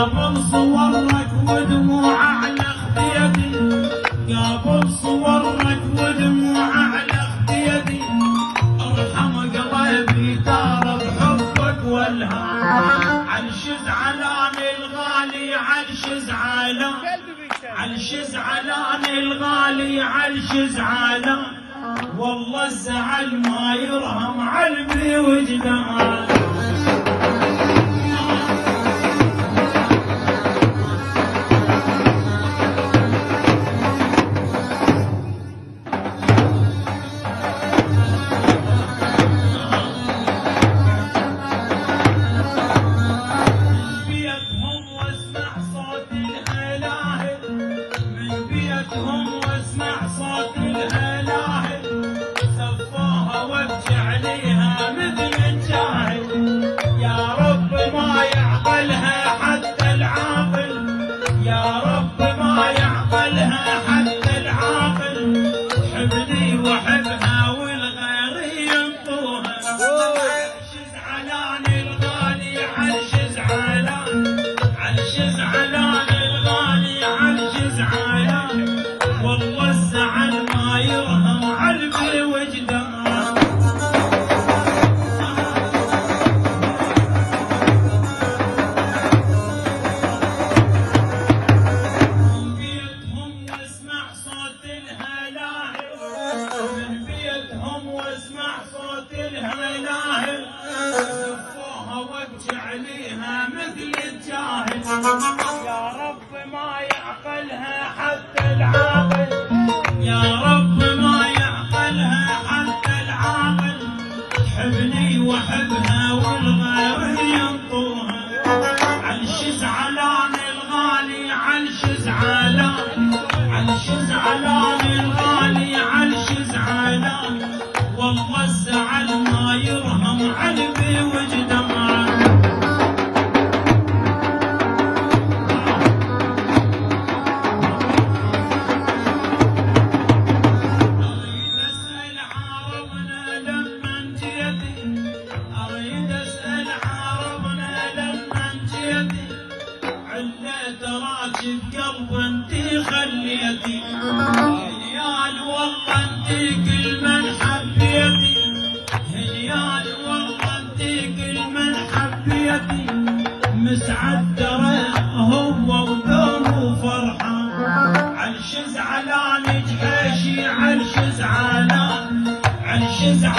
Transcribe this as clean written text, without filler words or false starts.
قابل صورك ودموع على خديدي، قابل صورك ودموع على خديدي، ارحم قلبي ترى بحبك والهام، عالش زعلان الغالي عالش زعلان، عالش زعلان الغالي عالش زعلان، والله الزعل ما يرهم علمي وجدان. والله الزعل ما يرهم علمي وجدان. من بيتهم واسمع صوت الهلاهل، من بيتهم واسمع صوت الهلاهل، دفوها وابكي عليها مثل الجاهل، يا رب ما يعقلها حتى العاقل، يا رب ما يعقلها حتى العاقل، حبني وحبها والغير ينطوها، عالش زعلان الغالي عالش زعلان، عالش زعلان الغالي عالش زعلان، والله الزعل ما يرهم علمي وجدان. بقلب انتي خليتي هنيال، والله انتي كل من حبيتي، هنيال والله انتي كل من حبيتي، مسعد ترى هو ودوم وفرحان، عالش زعلان جحيشي عالش زعلان، عالش زعلان